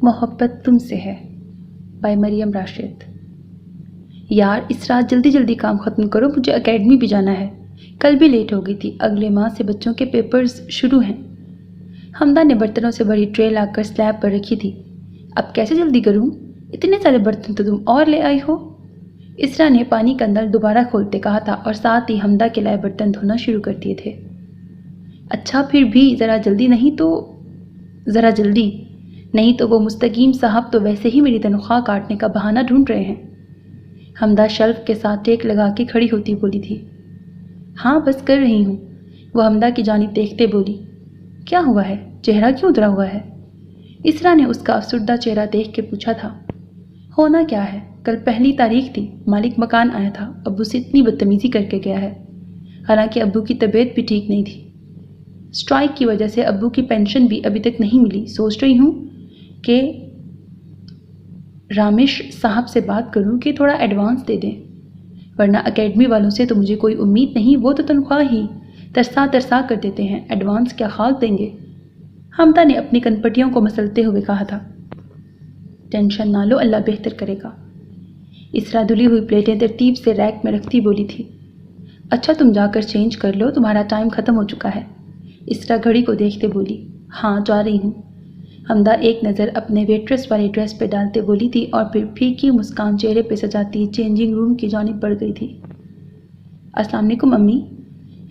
محبت تم سے ہے بائی مریم راشد۔ یار اس رات جلدی جلدی کام ختم کرو، مجھے اکیڈمی بھی جانا ہے، کل بھی لیٹ ہو گئی تھی، اگلے ماہ سے بچوں کے پیپرز شروع ہیں۔ حمدہ نے برتنوں سے بڑی ٹرے لا کر سلیب پر رکھی تھی۔ اب کیسے جلدی کروں؟ اتنے سارے برتن تو تم اور لے آئی ہو۔ اسرا نے پانی کا نل دوبارہ کھولتے کہا تھا اور ساتھ ہی حمدہ کے لائے برتن دھونا شروع کر دیے تھے۔ اچھا پھر بھی ذرا جلدی نہیں تو وہ مستقیم صاحب تو ویسے ہی میری تنخواہ کاٹنے کا بہانہ ڈھونڈ رہے ہیں۔ حمدہ شیلف کے ساتھ ٹیک لگا کے کھڑی ہوتی بولی تھی۔ ہاں بس کر رہی ہوں، وہ حمدہ کی جانب دیکھتے بولی۔ کیا ہوا ہے؟ چہرہ کیوں اترا ہوا ہے؟ اسرا نے اس کا افسردہ چہرہ دیکھ کے پوچھا تھا۔ ہونا کیا ہے، کل پہلی تاریخ تھی، مالک مکان آیا تھا، ابو سے اتنی بدتمیزی کر کے گیا ہے، حالانکہ ابو کی طبیعت بھی ٹھیک نہیں تھی۔ اسٹرائک کی وجہ سے ابو کی پینشن بھی ابھی تک نہیں ملی، سوچ رہی ہوں کہ رامیش صاحب سے بات کروں کہ تھوڑا ایڈوانس دے دیں، ورنہ اکیڈمی والوں سے تو مجھے کوئی امید نہیں، وہ تو تنخواہ ہی ترسا کر دیتے ہیں، ایڈوانس کیا خاک دیں گے۔ حمدہ نے اپنی کنپٹیوں کو مسلتے ہوئے کہا تھا۔ ٹینشن نہ لو، اللہ بہتر کرے گا۔ اسرا دھلی ہوئی پلیٹیں ترتیب سے ریک میں رکھتی بولی تھی۔ اچھا تم جا کر چینج کر لو، تمہارا ٹائم ختم ہو چکا ہے۔ اسرا گھڑی کو دیکھتے بولی۔ ہاں جا رہی ہوں۔ حمدہ ایک نظر اپنے ویٹرس والی ڈریس پہ ڈالتے بولی تھی اور پھر پھیکی مسکان چہرے پہ سجاتی چینجنگ روم کی جانب بڑھ گئی تھی۔ السلام علیکم امی،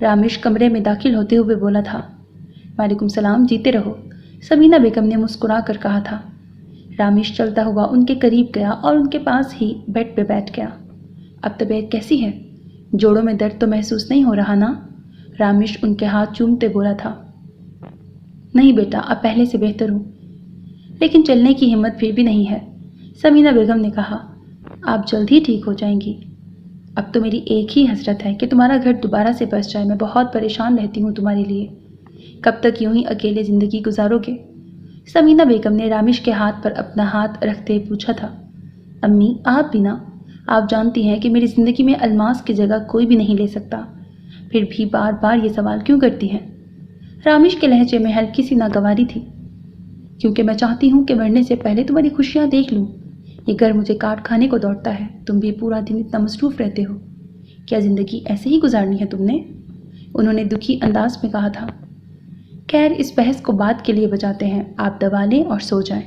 رامیش کمرے میں داخل ہوتے ہوئے بولا تھا۔ وعلیکم السلام، جیتے رہو، سمینہ بیگم نے مسکرا کر کہا تھا۔ رامیش چلتا ہوا ان کے قریب گیا اور ان کے پاس ہی بیڈ پہ بیٹھ گیا۔ اب طبیعت کیسی ہے؟ جوڑوں میں درد تو محسوس نہیں ہو رہا نا؟ رامیش ان کے ہاتھ چومتے بولا تھا۔ نہیں بیٹا، اب پہلے سے بہتر ہوں، لیکن چلنے کی ہمت پھر بھی نہیں ہے، سمینہ بیگم نے کہا۔ آپ جلد ہی ٹھیک ہو جائیں گی۔ اب تو میری ایک ہی حسرت ہے کہ تمہارا گھر دوبارہ سے بس جائے، میں بہت پریشان رہتی ہوں تمہارے لیے۔ کب تک یوں ہی اکیلے زندگی گزارو گے؟ سمینہ بیگم نے رامیش کے ہاتھ پر اپنا ہاتھ رکھتے پوچھا تھا۔ امی آپ بھی نا، آپ جانتی ہیں کہ میری زندگی میں الماس کی جگہ کوئی بھی نہیں لے سکتا، پھر بھی بار بار یہ سوال کیوں کرتی ہیں؟ رامیش کے لہجے میں ہلکی سی ناگواری تھی۔ کیونکہ میں چاہتی ہوں کہ مرنے سے پہلے تمہاری خوشیاں دیکھ لوں، یہ گھر مجھے کاٹ کھانے کو دوڑتا ہے، تم بھی پورا دن اتنا مصروف رہتے ہو، کیا زندگی ایسے ہی گزارنی ہے تم نے؟ انہوں نے دکھی انداز میں کہا تھا۔ خیر اس بحث کو بعد کے لیے بچاتے ہیں، آپ دوا لیں اور سو جائیں۔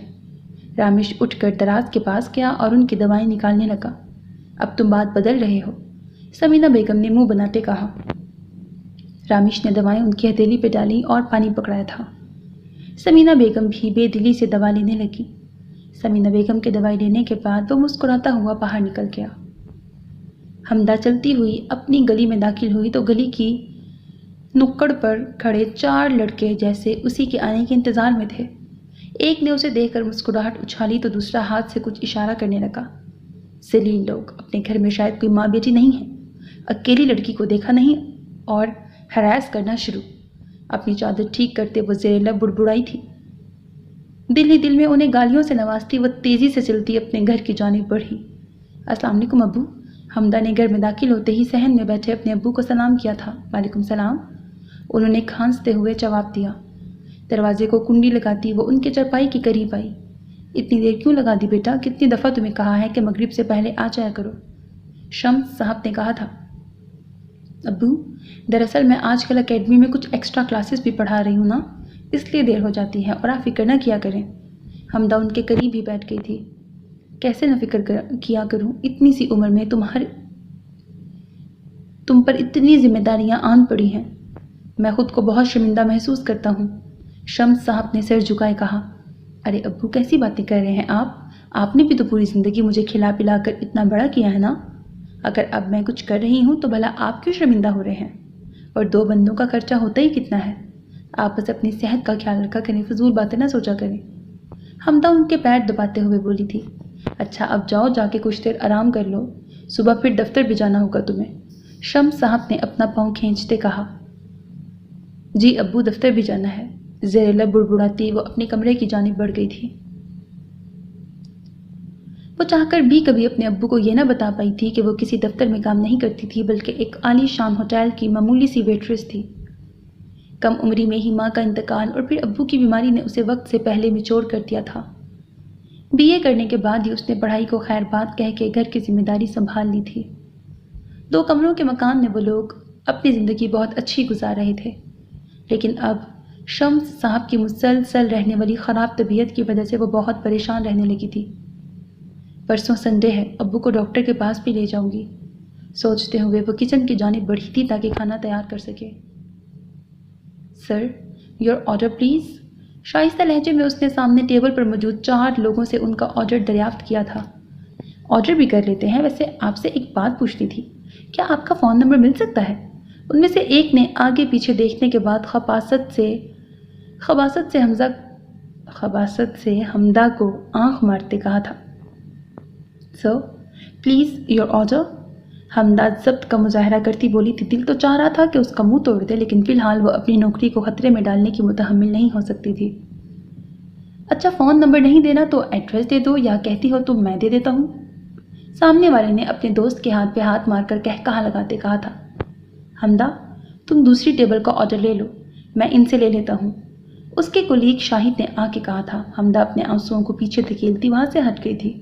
رامیش اٹھ کر دراز کے پاس گیا اور ان کی دوائیں نکالنے لگا۔ اب تم بات بدل رہے ہو، سمینہ بیگم نے منہ بناتے کہا۔ رامیش نے دوائیں ان کی ہتھیلی پہ ڈالی اور پانی پکڑایا تھا۔ سمینہ بیگم بھی بے دلی سے دوا لینے لگی۔ سمینہ بیگم کے دوائی لینے کے بعد وہ مسکراتا ہوا باہر نکل گیا۔ حمدہ چلتی ہوئی اپنی گلی میں داخل ہوئی تو گلی کی نکڑ پر کھڑے 4 لڑکے جیسے اسی کے آنے کے انتظار میں تھے۔ ایک نے اسے دیکھ کر مسکراہٹ اچھالی تو دوسرا ہاتھ سے کچھ اشارہ کرنے لگا۔ ذلیل لوگ، اپنے گھر میں شاید کوئی ماں بیٹی نہیں ہے، اکیلی لڑکی کو دیکھا نہیں اور ہراس کرنا شروع۔ اپنی چادر ٹھیک کرتے وہ زیر لب بڑبڑائی تھی۔ دل ہی دل میں انہیں گالیوں سے نوازتی وہ تیزی سے چلتی اپنے گھر کی جانب بڑھی۔ السلام علیکم ابو، حمدہ نے گھر میں داخل ہوتے ہی صحن میں بیٹھے اپنے ابو کو سلام کیا تھا۔ وعلیکم السلام، انہوں نے کھانستے ہوئے جواب دیا۔ دروازے کو کنڈی لگاتی وہ ان کے چرپائی کے قریب آئی۔ اتنی دیر کیوں لگا دی بیٹا؟ کتنی دفعہ تمہیں کہا ہے کہ مغرب سے پہلے آ جایا کرو، شمس صاحب نے کہا تھا۔ ابو دراصل میں آج کل اکیڈمی میں کچھ ایکسٹرا کلاسز بھی پڑھا رہی ہوں نا، اس لیے دیر ہو جاتی ہے، اور آپ فکر نہ کیا کریں۔ حمدہ ان کے قریب ہی بیٹھ گئی تھی۔ کیسے نہ فکر کیا کروں، اتنی سی عمر میں تم پر اتنی ذمہ داریاں آن پڑی ہیں، میں خود کو بہت شرمندہ محسوس کرتا ہوں، شمس صاحب نے سر جھکائے کہا۔ ارے ابو کیسی باتیں کر رہے ہیں آپ نے بھی تو پوری زندگی مجھے کھلا پلا کر اتنا بڑا کیا ہے نا، اگر اب میں کچھ کر رہی ہوں تو بھلا آپ کیوں شرمندہ ہو رہے ہیں؟ اور 2 بندوں کا خرچہ ہوتا ہی کتنا ہے، آپ بس اپنی صحت کا خیال رکھا کریں، فضول باتیں نہ سوچا کریں۔ حمدہ ان کے پیر دباتے ہوئے بولی تھی۔ اچھا اب جاؤ، جا کے کچھ دیر آرام کر لو، صبح پھر دفتر بھی جانا ہوگا تمہیں، شمس صاحب نے اپنا پاؤں کھینچتے کہا۔ جی ابو دفتر بھی جانا ہے، زیر لب بڑبڑاتی وہ اپنے کمرے کی جانب بڑھ گئی تھی۔ وہ چاہ کر بھی کبھی اپنے ابو کو یہ نہ بتا پائی تھی کہ وہ کسی دفتر میں کام نہیں کرتی تھی، بلکہ ایک عالی شان ہوٹل کی معمولی سی ویٹریس تھی۔ کم عمری میں ہی ماں کا انتقال اور پھر ابو کی بیماری نے اسے وقت سے پہلے میچور کر دیا تھا۔ BA کرنے کے بعد ہی اس نے پڑھائی کو خیر بات کہہ کے گھر کی ذمہ داری سنبھال لی تھی۔ 2 کمروں کے مکان میں وہ لوگ اپنی زندگی بہت اچھی گزار رہے تھے، لیکن اب شمس صاحب کی مسلسل رہنے والی خراب طبیعت کی وجہ سے وہ بہت پریشان رہنے لگی تھی۔ پرسوں سنڈے ہے، ابو کو ڈاکٹر کے پاس بھی لے جاؤں گی، سوچتے ہوئے وہ کچن کی جانب بڑھی تھی تاکہ کھانا تیار کر سکے۔ سر، یور آرڈر پلیز۔ شائستہ لہجے میں اس نے سامنے ٹیبل پر موجود 4 لوگوں سے ان کا آرڈر دریافت کیا تھا۔ آرڈر بھی کر لیتے ہیں، ویسے آپ سے ایک بات پوچھنی تھی، کیا آپ کا فون نمبر مل سکتا ہے؟ ان میں سے ایک نے آگے پیچھے دیکھنے کے بعد خباثت سے حمدہ کو آنکھ مارتے کہا تھا۔ Sir please your order. حمدہ ضبط کا مظاہرہ کرتی بولی تھی۔ دل تو چاہ رہا تھا کہ اس کا منہ توڑ دے، لیکن فی الحال وہ اپنی نوکری کو خطرے میں ڈالنے کی متحمل نہیں ہو سکتی تھی۔ اچھا، فون نمبر نہیں دینا تو ایڈریس دے دو، یا کہتی ہو تو میں دے دیتا ہوں۔ سامنے والے نے اپنے دوست کے ہاتھ پہ ہاتھ مار کر کہا لگاتے کہا تھا۔ حمدہ، تم دوسری ٹیبل کا آرڈر لے لو، میں ان سے لے لیتا ہوں، اس کے کولیگ شاہد نے آ کے کہا تھا۔ حمدہ اپنے آنسوؤں کو پیچھے دھکیلتی وہاں سے ہٹ گئی تھی۔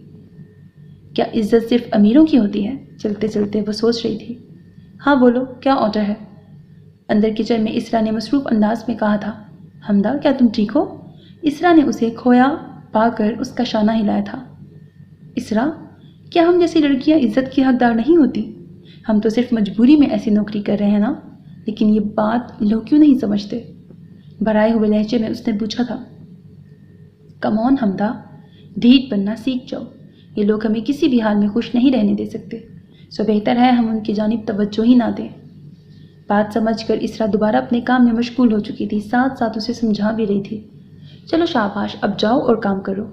کیا عزت صرف امیروں کی ہوتی ہے؟ چلتے چلتے وہ سوچ رہی تھی۔ ہاں بولو، کیا آرڈر ہے؟ اندر کچن میں اسرا نے مصروف انداز میں کہا تھا۔ حمدہ، کیا تم ٹھیک ہو؟ اسرا نے اسے کھویا پا کر اس کا شانہ ہلایا تھا۔ اسرا، کیا ہم جیسی لڑکیاں عزت کی حقدار نہیں ہوتی؟ ہم تو صرف مجبوری میں ایسی نوکری کر رہے ہیں نا، لیکن یہ بات لوگ کیوں نہیں سمجھتے؟ بھرائے ہوئے لہجے میں اس نے پوچھا تھا۔ کم آن حمدہ، ڈھیٹ بننا سیکھ جاؤ، یہ لوگ ہمیں کسی بھی حال میں خوش نہیں رہنے دے سکتے، سو بہتر ہے ہم ان کی جانب توجہ ہی نہ دیں۔ بات سمجھ کر اسرا دوبارہ اپنے کام میں مشغول ہو چکی تھی، ساتھ ساتھ اسے سمجھا بھی رہی تھی۔ چلو شاباش، اب جاؤ اور کام کرو،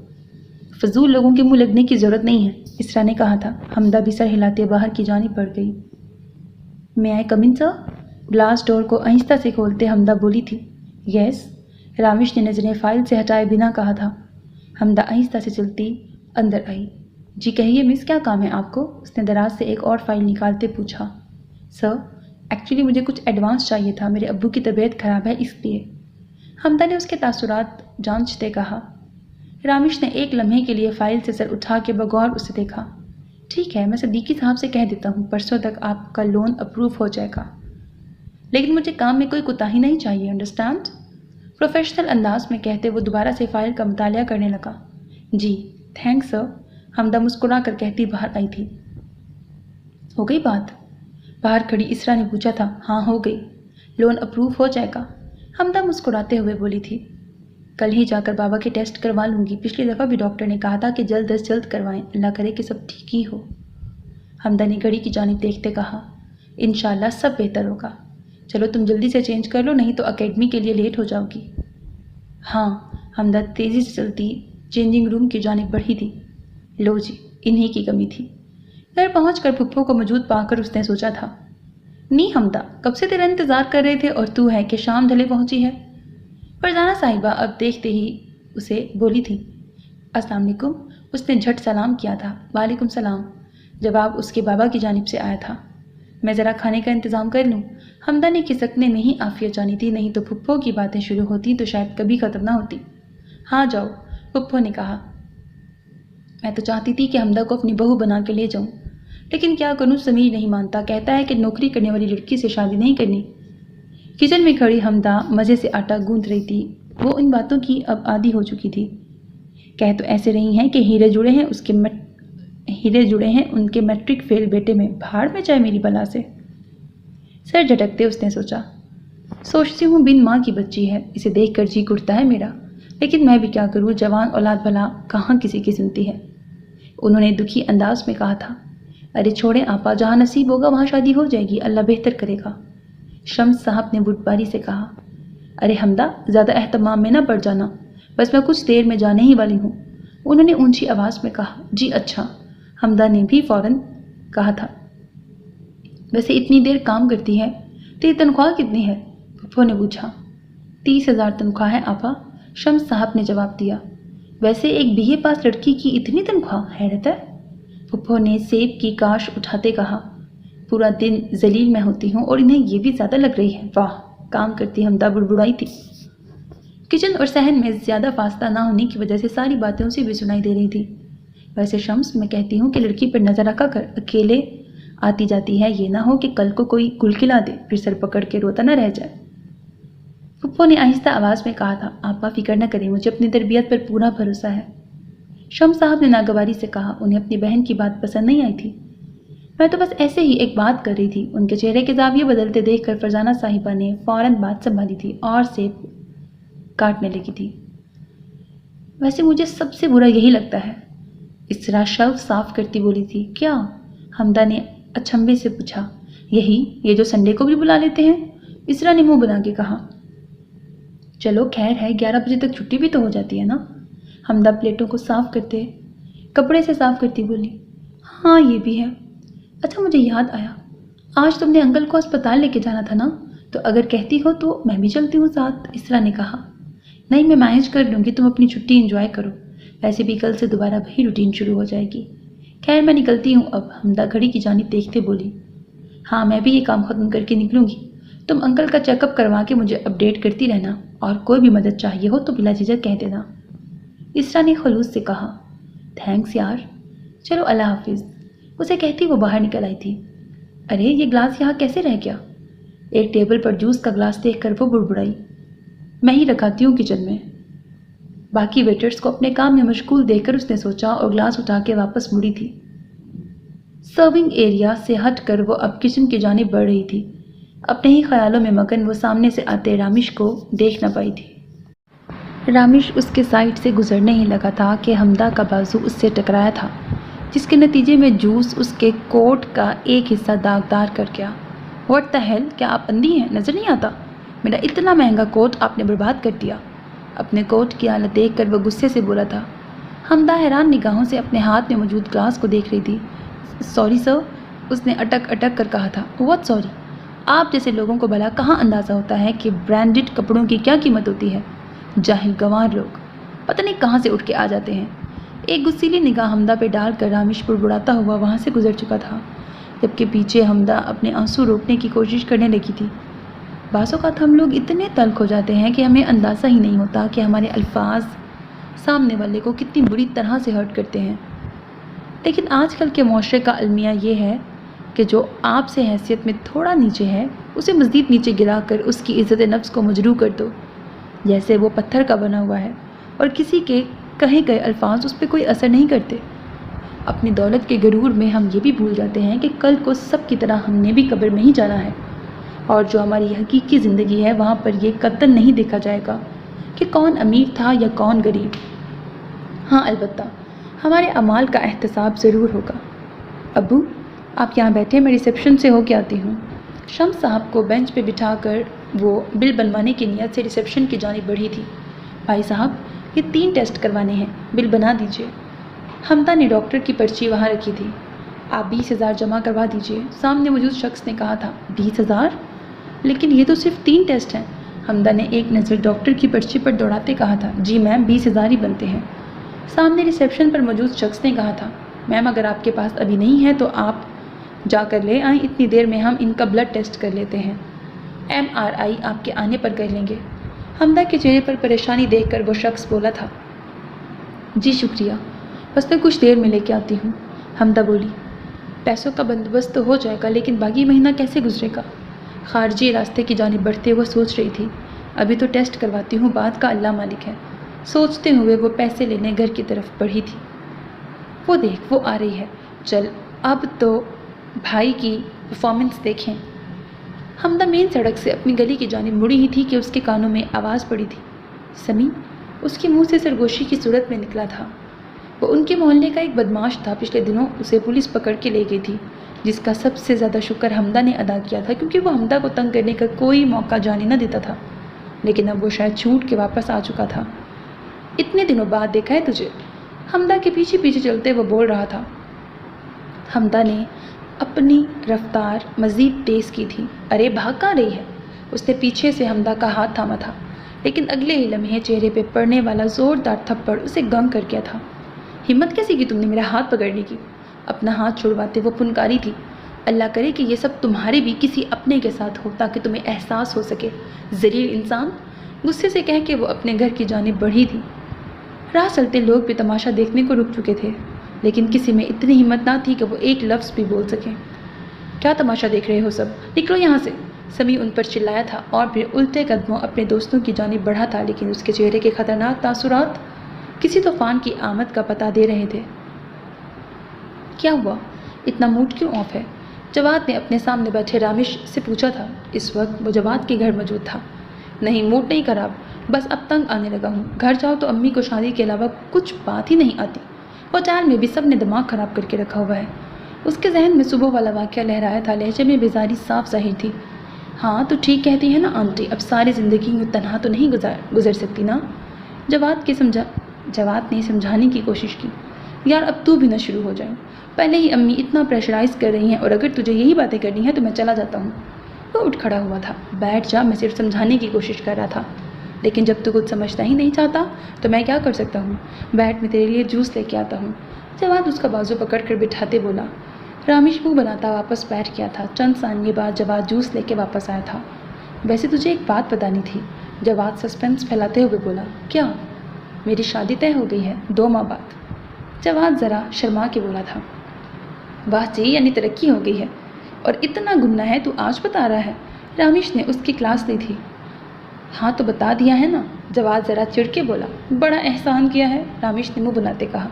فضول لوگوں کے منہ لگنے کی ضرورت نہیں ہے، اسرا نے کہا تھا۔ حمدہ بھی سر ہلاتے باہر کی جانب بڑھ گئی۔ میں آئی کم ان سر؟ گلاس ڈور کو آہستہ سے کھولتے حمدہ بولی تھی۔ یس، راوش نے نظریں فائل سے ہٹائے بنا کہا تھا۔ حمدہ آہستہ سے چلتی اندر آئی۔ جی کہیے مس، کیا کام ہے آپ کو؟ اس نے دراز سے ایک اور فائل نکالتے پوچھا۔ سر، ایکچولی مجھے کچھ ایڈوانس چاہیے تھا، میرے ابو کی طبیعت خراب ہے اس لیے۔ حمدہ نے اس کے تاثرات جانچتے کہا۔ راوش نے ایک لمحے کے لیے فائل سے سر اٹھا کے بغور اسے دیکھا۔ ٹھیک ہے، میں صدیقی صاحب سے کہہ دیتا ہوں، پرسوں تک آپ کا لون اپروو ہو جائے گا، لیکن مجھے کام میں کوئی کوتاہی نہیں چاہیے، انڈرسٹینڈ؟ پروفیشنل انداز میں کہتے وہ دوبارہ سے فائل کا مطالعہ کرنے لگا۔ جی تھینکس سر، حمدہ مسکرا کر کہتی باہر آئی تھی۔ ہو گئی بات؟ باہر کھڑی اسرا نے پوچھا تھا۔ ہاں ہو گئی، لون اپروو ہو جائے گا، حمدہ مسکراتے ہوئے بولی تھی۔ کل ہی جا کر بابا کے ٹیسٹ کروا لوں گی، پچھلی دفعہ بھی ڈاکٹر نے کہا تھا کہ جلد از جلد کروائیں، اللہ کرے کہ سب ٹھیک ہی ہو۔ حمدہ نے گھڑی کی جانب دیکھتے کہا۔ انشاءاللہ سب بہتر ہوگا، چلو تم جلدی سے چینج کر لو، نہیں تو اکیڈمی کے لیے لیٹ ہو جاؤ گی۔ ہاں، حمدہ تیزی سے چلتی چینجنگ روم کی جانب بڑھی تھی۔ لو جی، انہی کی کمی تھی۔ گھر پہنچ کر پھپھو کو موجود پا کر اس نے سوچا تھا، نی حمدہ، کب سے تیرا انتظار کر رہے تھے اور تو ہے کہ شام ڈھلے پہنچی ہے۔ فرزانہ صاحبہ اب دیکھتے ہی اسے بولی تھی۔ السلام علیکم، اس نے جھٹ سلام کیا تھا۔ وعلیکم السلام، جواب اس کے بابا کی جانب سے آیا تھا۔ میں ذرا کھانے کا انتظام کر لوں؟ حمدہ نے کھسکنے میں ہی عافیت جانی تھی، نہیں تو پھپھو کی باتیں شروع ہوتی تو شاید کبھی ختم نہ ہوتی۔ ہاں جاؤ، پھپھو نے کہا۔ میں تو چاہتی تھی کہ حمدہ کو اپنی بہو بنا کے لے جاؤں، لیکن کیا کروں، سمیر نہیں مانتا، کہتا ہے کہ نوکری کرنے والی لڑکی سے شادی نہیں کرنی۔ کچن میں کھڑی حمدہ مزے سے آٹا گوندھ رہی تھی، وہ ان باتوں کی اب عادی ہو چکی تھی۔ کہہ تو ایسے رہی ہیں کہ ہیرے جڑے ہیں ان کے میٹرک فیل بیٹے میں، بھاڑ میں جائے میری بلا سے۔ سر جھٹکتے اس نے سوچا، سوچتی ہوں بن ماں کی بچی ہے، اسے دیکھ کر جی گھٹتا ہے میرا، لیکن میں بھی کیا کروں، جوان اولاد بھلا کہاں کسی کی سنتی ہے۔ انہوں نے دکھی انداز میں کہا تھا۔ ارے چھوڑیں آپا، جہاں نصیب ہوگا وہاں شادی ہو جائے گی، اللہ بہتر کرے گا، شمس صاحب نے بردباری سے کہا۔ ارے حمدہ، زیادہ اہتمام میں نہ پڑ جانا، بس میں کچھ دیر میں جانے ہی والی ہوں، انہوں نے اونچی آواز میں کہا۔ جی اچھا، حمدہ نے بھی فوراً کہا تھا۔ ویسے اتنی دیر کام کرتی ہے، تیری تنخواہ کتنی ہے؟ پھپھو نے پوچھا۔ 30,000 تنخواہ ہے آپا، شمس صاحب نے جواب دیا۔ ویسے ایک BA پاس لڑکی کی اتنی تنخواہ، حیرت ہے، پھپھو نے سیب کی کاش اٹھاتے کہا۔ پورا دن ذلیل میں ہوتی ہوں اور انہیں یہ بھی زیادہ لگ رہی ہے، واہ، کام کرتی حمدہ بڑبڑائی تھی۔ کچن اور صحن میں زیادہ فاصلہ نہ ہونے کی وجہ سے ساری باتیں اسے بھی سنائی دے رہی تھی۔ ویسے شمس، میں کہتی ہوں کہ لڑکی پر نظر رکھا کر، اکیلے آتی جاتی ہے، یہ نہ ہو کہ کل کو کوئی گل کھلا دے پھر سر پکڑ کے روتا نہ رہ جائے۔ پھپھو نے آہستہ آواز میں کہا تھا، آپ فکر نہ کریں، مجھے اپنی تربیت پر پورا بھروسہ ہے۔ شمس صاحب نے ناگواری سے کہا، انہیں اپنی بہن کی بات پسند نہیں آئی تھی۔ میں تو بس ایسے ہی ایک بات کر رہی تھی۔ ان کے چہرے کے زاویے بدلتے دیکھ کر فرزانہ صاحبہ نے فوراً بات سنبھالی تھی اور سیب کاٹنے لگی تھی۔ ویسے مجھے سب سے برا یہی لگتا ہے، اسرا شلف صاف کرتی بولی تھی۔ کیا؟ حمدہ نے اچنبھے سے پوچھا۔ یہی، یہ جو سنڈے کو بھی بلا لیتے ہیں، اسرا نے منہ بنا کے کہا۔ چلو خیر ہے، 11 بجے تک چھٹی بھی تو ہو جاتی ہے نا؟ حمدہ پلیٹوں کو صاف کرتے کپڑے سے صاف کرتی بولی۔ ہاں یہ بھی ہے۔ اچھا مجھے یاد آیا، آج تم نے انکل کو اسپتال لے کے جانا تھا نا، تو اگر کہتی ہو تو میں بھی چلتی ہوں ساتھ، اسرا نے کہا۔ نہیں، میں مینج کر لوں گی، تم اپنی چھٹی انجوائے کرو، ویسے بھی کل سے دوبارہ وہی روٹین شروع ہو جائے گی۔ خیر میں نکلتی ہوں اب، حمدہ گھڑی کی جانب دیکھتے بولی۔ ہاں میں بھی یہ کام ختم کر کے نکلوں گی، تم انکل کا چیک اپ کروا کے مجھے اپڈیٹ کرتی رہنا، اور کوئی بھی مدد چاہیے ہو تو بلا جھجک کہہ دینا، اسرا نے خلوص سے کہا۔ تھینکس یار، چلو اللہ حافظ، اسے کہتی وہ باہر نکل آئی تھی۔ ارے یہ گلاس یہاں کیسے رہ گیا؟ ایک ٹیبل پر جوس کا گلاس دیکھ کر وہ بڑبڑائی۔ میں ہی رکھاتی ہوں کچن میں۔ باقی ویٹرز کو اپنے کام میں مشغول دیکھ کر اس نے سوچا اور گلاس اٹھا کے واپس مڑی تھی۔ سرونگ ایریا سے ہٹ کر وہ اب کچن کی جانب بڑھ رہی تھی۔ اپنے ہی خیالوں میں مگن وہ سامنے سے آتے رامیش کو دیکھ نہ پائی تھی۔ رامیش اس کے سائڈ سے گزرنے ہی لگا تھا کہ حمدہ کا بازو اس سے ٹکرایا تھا، جس کے نتیجے میں جوس اس کے کوٹ کا ایک حصہ داغدار کر گیا۔ واٹ دی ہیل، کیا آپ اندھی ہیں؟ نظر نہیں آتا؟ میرا اتنا مہنگا کوٹ آپ نے برباد کر دیا۔ اپنے کوٹ کی حالت دیکھ کر وہ غصے سے بولا تھا۔ حمدہ حیران نگاہوں سے اپنے ہاتھ میں موجود گلاس کو دیکھ رہی تھی۔ سوری سر، اس نے اٹک اٹک کر کہا تھا۔ What sorry? آپ جیسے لوگوں کو بھلا کہاں اندازہ ہوتا ہے کہ برانڈڈ کپڑوں کی کیا قیمت ہوتی ہے؟ جاہل گنوار لوگ پتہ نہیں کہاں سے اٹھ کے آ جاتے ہیں۔ ایک غصیلی نگاہ حمدہ پہ ڈال کر رامیش بڑبڑاتا ہوا وہاں سے گزر چکا تھا، جبکہ پیچھے حمدہ اپنے آنسو روکنے کی کوشش کرنے لگی تھی۔ بعض اوقات ہم لوگ اتنے تلخ ہو جاتے ہیں کہ ہمیں اندازہ ہی نہیں ہوتا کہ ہمارے الفاظ سامنے والے کو کتنی بری طرح سے ہرٹ کرتے ہیں۔ لیکن آج کل کے معاشرے کا المیہ یہ ہے کہ جو آپ سے حیثیت میں تھوڑا نیچے ہے، اسے مزید نیچے گرا کر اس کی عزت نفس کو مجروح کر دو، جیسے وہ پتھر کا بنا ہوا ہے اور کسی کے کہے گئے الفاظ اس پہ کوئی اثر نہیں کرتے۔ اپنی دولت کے غرور میں ہم یہ بھی بھول جاتے ہیں کہ کل کو سب کی طرح ہم نے بھی قبر میں ہی جانا ہے، اور جو ہماری حقیقی زندگی ہے وہاں پر یہ قطعاً نہیں دیکھا جائے گا کہ کون امیر تھا یا کون غریب۔ ہاں البتہ ہمارے اعمال کا احتساب ضرور ہوگا۔ ابو آپ یہاں بیٹھے، میں ریسیپشن سے ہو کے آتی ہوں۔ شمس صاحب کو بینچ پہ بٹھا کر وہ بل بنوانے کی نیت سے ریسیپشن کی جانب بڑھی تھی۔ بھائی صاحب یہ 3 ٹیسٹ کروانے ہیں، بل بنا دیجیے۔ حمدہ نے ڈاکٹر کی پرچی وہاں رکھی تھی۔ آپ 20,000 جمع کروا دیجیے، سامنے موجود شخص نے کہا تھا۔ 20,000؟ لیکن یہ تو صرف 3 ٹیسٹ ہیں، حمدہ نے ایک نظر ڈاکٹر کی پرچی پر دوڑاتے کہا تھا۔ جی میم 20,000 ہی بنتے ہیں، سامنے ریسیپشن پر موجود شخص نے کہا تھا۔ میم اگر آپ کے پاس ابھی نہیں ہے تو آپ جا کر لے آئیں، اتنی دیر میں ہم ان کا بلڈ ٹیسٹ کر لیتے ہیں، MRI آپ کے آنے پر کر لیں گے۔ حمدہ کے چہرے پر پریشانی دیکھ کر وہ شخص بولا تھا۔ جی شکریہ، بس میں کچھ دیر میں لے کے آتی ہوں، حمدہ بولی۔ پیسوں کا بندوبست تو ہو جائے گا، لیکن باقی مہینہ کیسے گزرے گا؟ خارجی راستے کی جانب بڑھتے وہ سوچ رہی تھی۔ ابھی تو ٹیسٹ کرواتی ہوں، بعد کا اللہ مالک ہے، سوچتے ہوئے وہ پیسے لینے گھر کی طرف بڑھی تھی۔ وہ دیکھ وہ آ رہی ہے، چل اب تو بھائی کی پرفارمنس دیکھیں۔ حمدہ مین سڑک سے اپنی گلی کی جانب مڑی ہی تھی کہ اس کے کانوں میں آواز پڑی تھی۔ سمی، اس کے منہ سے سرگوشی کی صورت میں نکلا تھا۔ وہ ان کے محلے کا ایک بدماش تھا، پچھلے دنوں اسے پولیس پکڑ کے لے گئی تھی، جس کا سب سے زیادہ شکر حمدہ نے ادا کیا تھا، کیونکہ وہ حمدہ کو تنگ کرنے کا کوئی موقع جانے نہ دیتا تھا۔ لیکن اب وہ شاید چھوٹ کے واپس آ چکا تھا۔ اتنے دنوں بعد دیکھا ہے تجھے، حمدہ کے پیچھے پیچھے چلتے وہ بول رہا تھا۔ حمدہ نے اپنی رفتار مزید تیز کی تھی۔ ارے بھاگ کہاں رہی ہے؟ اس نے پیچھے سے حمدہ کا ہاتھ تھاما تھا، لیکن اگلے ہی لمحے چہرے پہ پڑنے والا زوردار تھپڑ اسے گنگ کر گیا تھا۔ ہمت کیسی کی تم نے میرا ہاتھ پکڑنے کی؟ اپنا ہاتھ چھڑواتے وہ پھنکاری تھی۔ اللہ کرے کہ یہ سب تمہارے بھی کسی اپنے کے ساتھ ہو، تاکہ تمہیں احساس ہو سکے۔ ذلیل انسان، غصے سے کہہ کے وہ اپنے گھر کی جانب بڑھی تھی۔ راہ چلتے لوگ بھی تماشا دیکھنے کو رک چکے تھے، لیکن کسی میں اتنی ہمت نہ تھی کہ وہ ایک لفظ بھی بول سکیں۔ کیا تماشا دیکھ رہے ہو سب؟ نکلو یہاں سے! سمیع ان پر چلایا تھا اور پھر الٹے قدموں اپنے دوستوں کی جانب بڑھا تھا، لیکن اس کے چہرے کے خطرناک تاثرات کسی طوفان کی آمد کا پتہ دے رہے تھے۔ کیا ہوا؟ اتنا موڈ کیوں آف ہے؟ جواد نے اپنے سامنے بیٹھے رامیش سے پوچھا تھا۔ اس وقت وہ جواد کے گھر موجود تھا۔ نہیں، موڈ نہیں خراب، بس اب تنگ آنے لگا ہوں۔ گھر جاؤ تو امی کو شادی کے علاوہ کچھ بات ہی نہیں آتی۔ ہوٹل میں بھی سب نے دماغ خراب کر کے رکھا ہوا ہے۔ اس کے ذہن میں صبح والا واقعہ لہرایا تھا، لہجے میں بیزاری صاف ظاہر تھی۔ ہاں تو ٹھیک کہتی ہے نا آنٹی، اب ساری زندگی یوں تنہا تو نہیں گزر سکتی نا؟ جواد نے سمجھانے کی کوشش کی۔ یار اب تو بھی نہ شروع ہو جائے، پہلے ہی امی اتنا پریشرائز کر رہی ہیں، اور اگر تجھے یہی باتیں کرنی ہیں تو میں چلا جاتا ہوں۔ وہ اٹھ کھڑا ہوا تھا۔ بیٹھ جا، میں صرف سمجھانے کی کوشش کر رہا تھا، لیکن جب تو کچھ سمجھتا ہی نہیں چاہتا تو میں کیا کر سکتا ہوں؟ بیٹھ، میں تیرے لیے جوس لے کے آتا ہوں۔ جواد اس کا بازو پکڑ کر بٹھاتے بولا۔ رامیش منہ بناتا واپس بیٹھ گیا تھا۔ چند ثانیے بعد جواد جوس لے کے واپس آیا تھا۔ ویسے تجھے ایک بات بتانی تھی، جواد سسپینس پھیلاتے ہوئے بولا۔ کیا؟ میری شادی طے ہو گئی ہے 2 ماہ بعد۔ جواد ذرا شرما کے بولا تھا۔ واہ جی، یعنی ترقی ہو گئی ہے، اور اتنا گمنا ہے تو آج بتا رہا ہے؟ رامیش نے اس کی کلاس لی تھی۔ ہاں تو بتا دیا ہے نا، جواد ذرا چڑ کے بولا۔ بڑا احسان کیا ہے، رامیش نے منہ بناتے کہا۔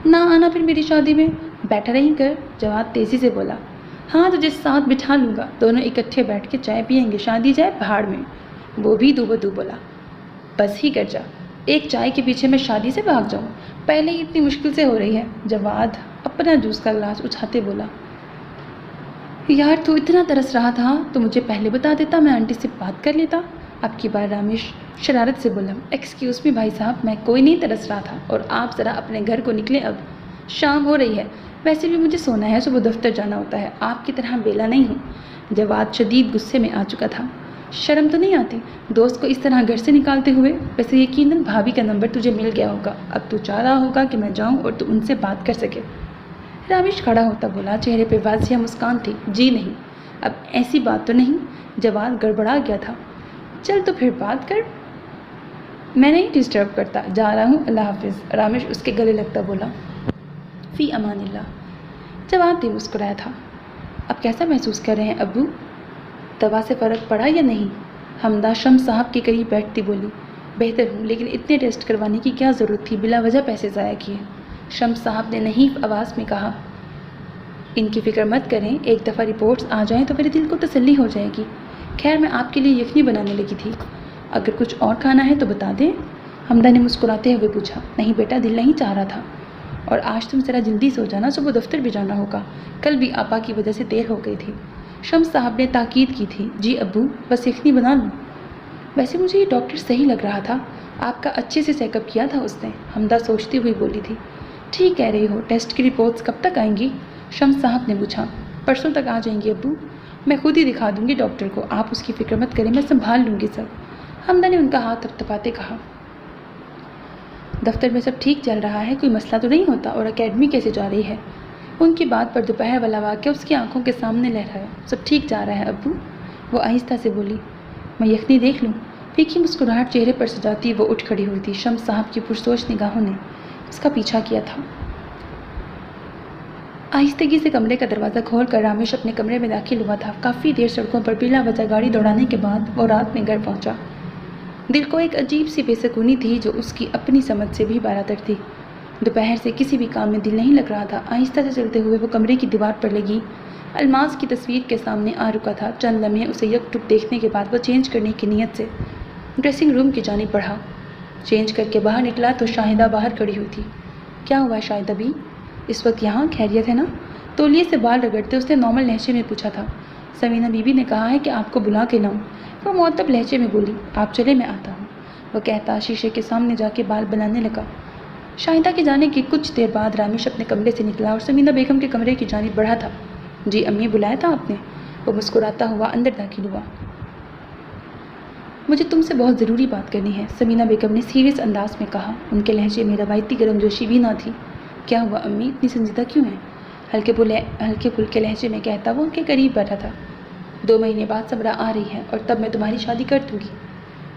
نہ آنا پھر میری شادی میں، بیٹھا رہیں کر، جواد تیزی سے بولا۔ ہاں تجھے ساتھ بٹھا لوں گا، دونوں اکٹھے بیٹھ کے چائے پئیں گے، شادی جائے پہاڑ میں۔ وہ بھی دو بدو بولا۔ بس ہی کر جا، ایک چائے کے پیچھے میں شادی سے بھاگ جاؤں، پہلے ہی اتنی مشکل سے ہو رہی ہے۔ جواد اپنا جوس کا گلاس اٹھاتے بولا۔ یار تو اتنا ترس رہا تھا تو مجھے پہلے بتا دیتا، میں آنٹی سے بات کر لیتا۔ اب کی بار رامیش شرارت سے بولا۔ ایکسکیوز می بھائی صاحب، میں کوئی نہیں ترس رہا تھا، اور آپ ذرا اپنے گھر کو نکلیں، اب شام ہو رہی ہے، ویسے بھی مجھے سونا ہے، صبح دفتر جانا ہوتا ہے، آپ کی طرح بیلا نہیں ہوں۔ جواد شدید غصے میں آ چکا تھا۔ شرم تو نہیں آتی دوست کو اس طرح گھر سے نکالتے ہوئے؟ ویسے یقیناً بھابھی کا نمبر تجھے مل گیا ہوگا، اب تو چاہ رہا ہوگا کہ میں جاؤں اور تو ان سے بات کر سکے۔ رامیش کھڑا ہوتا بولا، چہرے پہ واضح مسکان تھی۔ جی نہیں، اب ایسی بات تو نہیں۔ جواد گڑبڑا گیا تھا۔ چل تو پھر بات کر، میں نہیں ڈسٹرب کرتا، جا رہا ہوں، اللہ حافظ۔ رامیش اس کے گلے لگتا بولا۔ فی امان اللہ۔ جواد بھی مسکرایا تھا۔ اب کیسا محسوس کر رہے ہیں ابو؟ دوا سے فرق پڑا یا نہیں؟ حمدہ شمس صاحب کے قریب بیٹھتی بولی۔ بہتر ہوں، لیکن اتنے ٹیسٹ کروانے کی کیا ضرورت تھی، بلا وجہ پیسے ضائع کیے۔ شمس صاحب نے نحیف آواز میں کہا۔ ان کی فکر مت کریں، ایک دفعہ رپورٹس آ جائیں تو میرے دل کو تسلی ہو جائے گی۔ خیر میں آپ کے لیے یخنی بنانے لگی تھی، اگر کچھ اور کھانا ہے تو بتا دیں؟ حمدہ نے مسکراتے ہوئے پوچھا۔ نہیں بیٹا، دل نہیں چاہ رہا تھا، اور آج تم ذرا جلدی سو جانا، صبح دفتر بھی جانا ہوگا، کل بھی آپا کی وجہ سے دیر ہو گئی تھی۔ شمس صاحب نے تاکید کی تھی۔ جی ابو، بس یخنی بنا لوں۔ ویسے مجھے یہ ڈاکٹر صحیح لگ رہا تھا، آپ کا اچھے سے چیک اپ کیا تھا اس نے، حمدہ سوچتی ہوئی بولی تھی۔ ٹھیک کہہ رہی ہو، ٹیسٹ کی رپورٹس کب تک آئیں گی؟ شمس صاحب نے پوچھا۔ پرسوں تک آ جائیں گی ابو، میں خود ہی دکھا دوں گی ڈاکٹر کو، آپ اس کی فکر مت کریں، میں سنبھال لوں گی سب۔ حمدہ نے ان کا ہاتھ تھپتھپاتے کہا۔ دفتر میں سب ٹھیک چل رہا ہے، کوئی مسئلہ تو نہیں ہوتا؟ اور اکیڈمی کیسے جا رہی ہے؟ ان کی بات پر دوپہر والا واقعہ اس کی آنکھوں کے سامنے لہرایا۔ سب ٹھیک جا رہا ہے ابو، وہ آہستہ سے بولی۔ میں یخنی دیکھ لوں؟ پھیکی مسکراہٹ چہرے پر سجاتی وہ اٹھ کھڑی ہوئی تھی۔ شمس صاحب کی پرسوچ نگاہوں نے اس کا پیچھا کیا تھا۔ آہستگی سے کمرے کا دروازہ کھول کر رامیش اپنے کمرے میں داخل ہوا تھا۔ کافی دیر سڑکوں پر بلا وجہ گاڑی دوڑانے کے بعد وہ رات میں گھر پہنچا۔ دل کو ایک عجیب سی بے سکونی تھی جو اس کی اپنی سمجھ سے بھی بالاتر تھی۔ دوپہر سے کسی بھی کام میں دل نہیں لگ رہا تھا۔ آہستہ سے چلتے ہوئے وہ کمرے کی دیوار پر لگی الماس کی تصویر کے سامنے آ رکا تھا۔ چند لمحے اسے یک ٹک دیکھنے کے بعد وہ چینج کرنے کی نیت سے ڈریسنگ روم کی جانب بڑھا۔ چینج کر کے باہر نکلا تو شاہدہ باہر کھڑی ہوئی تھی۔ کیا ہوا شاہدہ بھی؟ اس وقت یہاں خیریت ہے نا؟ تولیے سے بال رگڑتے اس نے نارمل لہجے میں پوچھا تھا۔ سمینہ بی بی نے کہا ہے کہ آپ کو بلا کے لاؤں، وہ معطب لہجے میں بولی۔ آپ چلے، میں آتا ہوں، وہ کہتا شیشے کے سامنے جا کے بال بنانے لگا۔ شاہدہ کے جانے کی کچھ دیر بعد رامیش اپنے کمرے سے نکلا اور سمینہ بیگم کے کمرے کی جانب بڑھا تھا۔ جی امی، بلایا تھا آپ نے؟ وہ مسکراتا ہوا اندر داخل ہوا۔ مجھے تم سے بہت ضروری بات کرنی ہے، سمینہ بیگم نے سیریس انداز میں کہا۔ ان کے لہجے میں روایتی گرم جوشی بھی نہ تھی۔ کیا ہوا امی، اتنی سنجیدہ کیوں ہیں؟ ہلکے پھلکے لہجے میں کہتا وہ ان کے قریب بیٹھا تھا۔ 2 مہینے بعد سمرہ آ رہی ہے اور تب میں تمہاری شادی کر دوں گی۔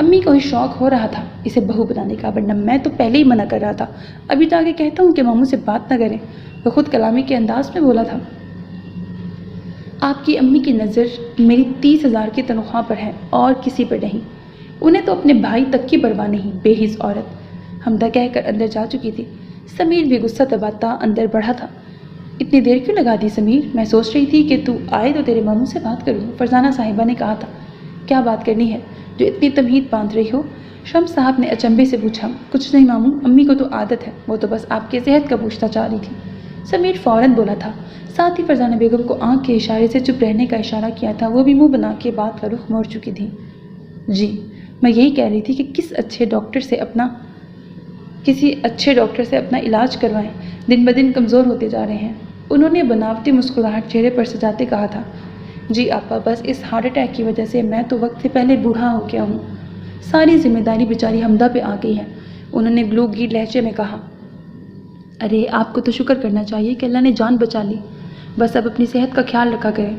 امی کو ہی شوق ہو رہا تھا اسے بہو بنانے کا، ورنہ میں تو پہلے ہی منع کر رہا تھا۔ ابھی تو آگے کہتا ہوں کہ ماموں سے بات نہ کریں۔ وہ خود کلامی کے انداز میں بولا تھا۔ آپ کی امی کی نظر میری 30,000 کی تنخواہ پر ہے اور کسی پر نہیں۔ انہیں تو اپنے بھائی تک کی پرواہ نہیں، بے حس عورت، حمدہ کہہ کر اندر جا چکی تھی۔ سمیر بھی غصہ دباتا اندر بڑھا تھا۔ اتنی دیر کیوں لگا دی سمیر؟ میں سوچ رہی تھی کہ تو آئے تو تیرے ماموں سے بات کروں، فرزانہ صاحبہ نے کہا تھا۔ کیا بات کرنی ہے جو اتنی تمہید باندھ رہی ہو؟ شمس صاحب نے اچنبے سے پوچھا۔ کچھ نہیں ماموں، امی کو تو عادت ہے، وہ تو بس آپ کے صحت کا پوچھنا چاہ رہی تھی۔ سمیر فوراً بولا تھا، ساتھ ہی فرزانہ بیگم کو آنکھ کے اشارے سے چپ رہنے کا اشارہ کیا تھا۔ وہ بھی منہ بنا کے بات کا رخ موڑ چکی تھی۔ جی میں یہی کہہ رہی تھی کہ کسی اچھے ڈاکٹر سے اپنا علاج کروائیں، دن بدن کمزور ہوتے جا رہے ہیں۔ انہوں نے بناوٹی مسکراہٹ چہرے پر سجاتے کہا تھا۔ جی آپا، بس اس ہارٹ اٹیک کی وجہ سے میں تو وقت سے پہلے بوڑھا ہو گیا ہوں۔ ساری ذمہ داری بیچاری حمدہ پہ آ گئی ہے، انہوں نے گلو گیر لہجے میں کہا۔ ارے آپ کو تو شکر کرنا چاہیے کہ اللہ نے جان بچا لی، بس اب اپنی صحت کا خیال رکھا کریں،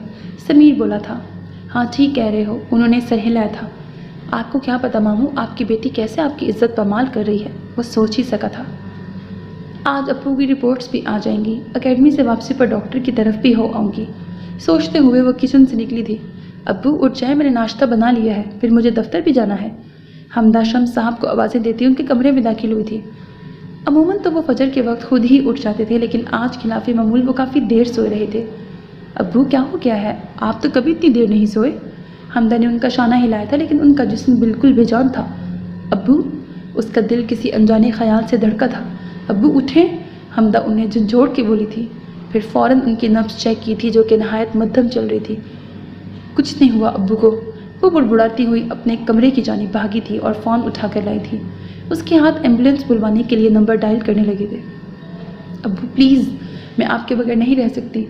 سمیر بولا تھا۔ ہاں ٹھیک کہہ رہے ہو، انہوں نے سر ہلایا تھا۔ آپ کو کیا پتا ماموں، آپ کی بیٹی کیسے آپ کی عزت پامال کر رہی ہے، وہ سوچ ہی سکا تھا۔ آج ابو کی رپورٹس بھی آ جائیں گی، اکیڈمی سے واپسی پر ڈاکٹر کی طرف بھی ہو آؤں گی۔ سوچتے ہوئے وہ کچن سے نکلی تھی۔ ابو اٹھ جائے، میں نے ناشتہ بنا لیا ہے، پھر مجھے دفتر بھی جانا ہے۔ حمدہ شمس صاحب کو آوازیں دیتی ان کے کمرے میں داخل ہوئی تھی۔ عموماً تو وہ فجر کے وقت خود ہی اٹھ جاتے تھے، لیکن آج خلاف معمول وہ کافی دیر سوئے رہے تھے۔ ابو کیا ہو گیا ہے، آپ تو کبھی اتنی دیر نہیں سوئے؟ حمدہ نے ان کا شانہ ہلایا تھا، لیکن ان کا جسم بالکل بے جان تھا۔ ابو، اس کا دل کسی انجانے خیال سے دھڑکا تھا۔ ابو اٹھیں، حمدہ انہیں جھنجھوڑ کے بولی تھی، پھر فوراً ان کی نبض چیک کی تھی جو کہ نہایت مدھم چل رہی تھی۔ کچھ نہیں ہوا ابو کو، وہ بڑبڑاتی ہوئی اپنے کمرے کی جانب بھاگی تھی اور فون اٹھا کر لائی تھی۔ اس کے ہاتھ ایمبولینس بلوانے کے لیے نمبر ڈائل کرنے لگے تھے۔ ابو پلیز، میں آپ کے بغیر نہیں رہ سکتی،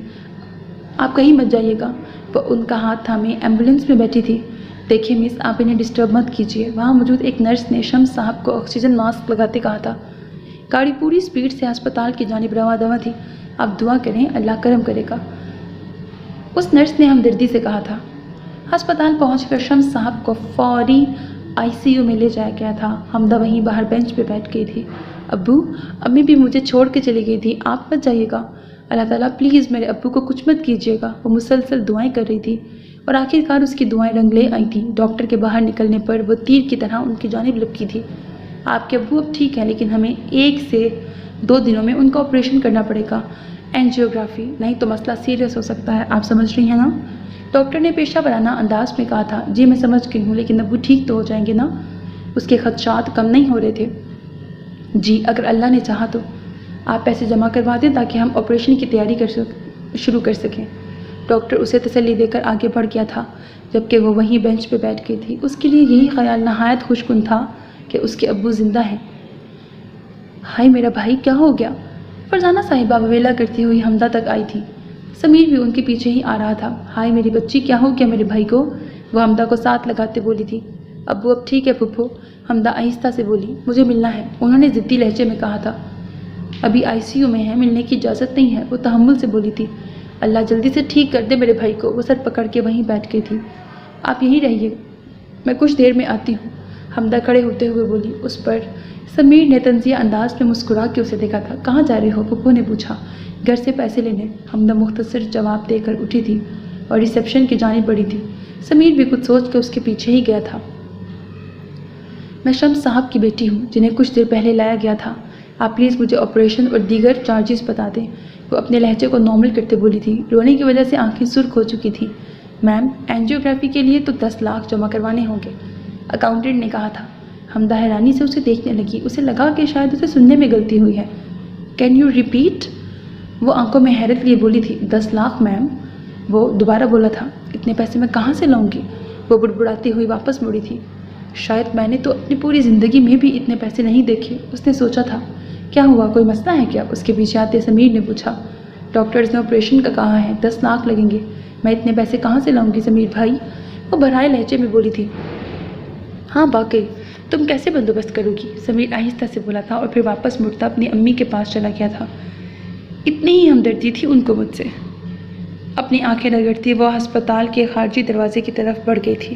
آپ کہیں مت جائیے گا۔ وہ ان کا ہاتھ تھامے ایمبولینس میں بیٹھی تھی۔ دیکھیں مس، آپ انہیں ڈسٹرب مت کیجیے، وہاں موجود ایک نرس نے شمس صاحب کو آکسیجن ماسک لگاتے کہا تھا۔ گاڑی پوری سپیڈ سے ہسپتال کی جانب رواں دواں تھی۔ آپ دعا کریں، اللہ کرم کرے گا، اس نرس نے ہمدردی سے کہا تھا۔ ہسپتال پہنچ کر شمس صاحب کو فوری ICU میں لے جایا گیا تھا۔ حمدہ وہیں باہر بینچ پہ بیٹھ گئی تھی۔ ابو، امی بھی مجھے چھوڑ کے چلی گئی تھی، آپ مت جائیے گا، اللہ تعالیٰ پلیز میرے ابو کو کچھ مت کیجیے گا۔ وہ مسلسل دعائیں کر رہی تھی اور آخرکار اس کی دعائیں رنگ لے آئی تھیں۔ ڈاکٹر کے باہر نکلنے پر وہ تیر کی طرح ان کی جانب لپکی تھی۔ آپ کے ابو اب ٹھیک ہیں، لیکن ہمیں 1 سے 2 دنوں میں ان کا آپریشن کرنا پڑے گا، اینجیوگرافی، نہیں تو مسئلہ سیریس ہو سکتا ہے، آپ سمجھ رہی ہیں نا؟ ڈاکٹر نے پیشہ ورانہ انداز میں کہا تھا۔ جی میں سمجھ گئی ہوں، لیکن ابو ٹھیک تو ہو جائیں گے نا؟ اس کے خدشات کم نہیں ہو رہے تھے۔ جی اگر اللہ نے چاہا تو۔ آپ پیسے جمع کروا دیں تاکہ ہم آپریشن کی تیاری شروع کر سکیں۔ ڈاکٹر اسے تسلی دے کر آگے بڑھ گیا تھا، جبکہ وہ وہیں بینچ پہ بیٹھ گئی تھی۔ اس کے لیے یہی خیال نہایت خوش کن تھا کہ اس کے ابو زندہ ہیں۔ ہائے میرا بھائی، کیا ہو گیا؟ فرزانہ صاحبہ وویلا کرتی ہوئی حمدہ تک آئی تھی۔ سمیر بھی ان کے پیچھے ہی آ رہا تھا۔ ہائے میری بچی، کیا ہو گیا میرے بھائی کو؟ وہ حمدہ کو ساتھ لگاتے بولی تھی۔ ابو اب ٹھیک ہے پھپھو، حمدہ آہستہ سے بولی۔ مجھے ملنا ہے، انہوں نے ضدی لہجے میں کہا تھا۔ ابھی ICU میں ہے، ملنے کی اجازت نہیں ہے، وہ تحمل سے بولی تھی۔ اللہ جلدی سے ٹھیک کر دے میرے بھائی کو۔ وہ سر پکڑ کے وہیں بیٹھ گئی تھی۔ آپ یہیں رہیے، میں کچھ دیر میں آتی ہوں، حمدہ کھڑے ہوتے ہوئے بولی۔ اس پر سمیر نے طنزیہ انداز میں مسکرا کے اسے دیکھا تھا۔ کہاں جا رہے ہو؟ پھپھو نے پوچھا۔ گھر سے پیسے لینے، حمدہ مختصر جواب دے کر اٹھی تھی اور ریسیپشن کی جانب بڑھی تھی۔ سمیر بھی کچھ سوچ کے اس کے پیچھے ہی گیا تھا۔ میں شمس صاحب کی بیٹی ہوں جنہیں کچھ دیر پہلے لایا گیا تھا، آپ پلیز مجھے آپریشن اور دیگر چارجز بتا دیں۔ وہ اپنے لہجے کو نارمل کرتے بولی تھی۔ رونے کی وجہ سے آنکھیں سرخ ہو چکی تھیں۔ میم، اینجیوگرافی کے لیے تو 10 لاکھ جمع کروانے ہوں گے، اکاؤنٹنٹ نے کہا تھا۔ حمدہ حیرانی سے اسے دیکھنے لگی، اسے لگا کہ شاید اسے سننے میں غلطی ہوئی ہے۔ Can you repeat? وہ آنکھوں میں حیرت لیے بولی تھی۔ 10 لاکھ میم، وہ دوبارہ بولا تھا۔ اتنے پیسے میں کہاں سے لاؤں گی؟ وہ بڑبڑاتی ہوئی واپس مڑی تھی۔ شاید میں نے تو اپنی پوری زندگی میں بھی اتنے پیسے نہیں دیکھے، اس نے سوچا تھا۔ کیا ہوا، کوئی مسئلہ ہے کیا؟ اس کے پیچھے آتے سمیر نے پوچھا۔ ڈاکٹرز نے آپریشن کا کہا ہے، 10 لاکھ لگیں گے، میں اتنے پیسے کہاں سے لاؤں گی سمیر بھائی؟ وہ بھرائے لہجے میں بولی تھی۔ ہاں واقعی، تم کیسے بندوبست کرو گی؟ سمیر آہستہ سے بولا تھا اور پھر واپس مڑتا اپنی امی کے پاس چلا گیا تھا۔ اتنی ہی ہمدردی تھی ان کو مجھ سے۔ اپنی آنکھیں رگڑتی وہ ہسپتال کے خارجی دروازے کی طرف بڑھ گئی تھی۔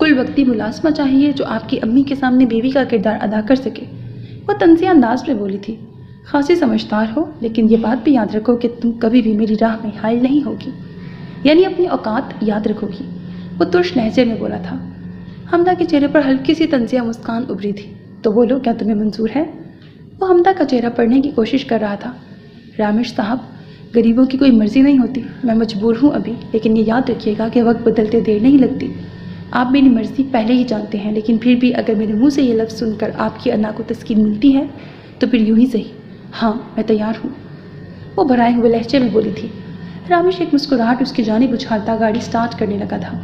کل وقتی ملازمہ چاہیے جو آپ کی امی کے سامنے بیوی کا کردار ادا کر سکے۔ وہ طنزیہ انداز میں بولی تھی۔ خاصی سمجھدار ہو، لیکن یہ بات بھی یاد رکھو کہ تم کبھی بھی میری راہ میں حائل نہیں ہوگی، یعنی اپنی اوقات یاد رکھو گی۔ وہ ترش لہجے میں بولا تھا۔ حمدہ کے چہرے پر ہلکی سی طنزیہ مسکان ابھری تھی۔ تو بولو، کیا تمہیں منظور ہے؟ وہ حمدہ کا چہرہ پڑھنے کی کوشش کر رہا تھا۔ رامش صاحب، غریبوں کی کوئی مرضی نہیں ہوتی، میں مجبور ہوں ابھی، لیکن یہ یاد رکھیے گا کہ وقت بدلتے دیر نہیں لگتی۔ آپ میری مرضی پہلے ہی جانتے ہیں، لیکن پھر بھی اگر میرے منہ سے یہ لفظ سن کر آپ کی انا کو تسکین ملتی ہے تو پھر یوں ہی صحیح، ہاں میں تیار ہوں، وہ بھرائے ہوئے لہجے میں بولی تھی۔ رامش ایک مسکراہٹ اس کی جانب اچھالتا گاڑی سٹارٹ کرنے لگا تھا۔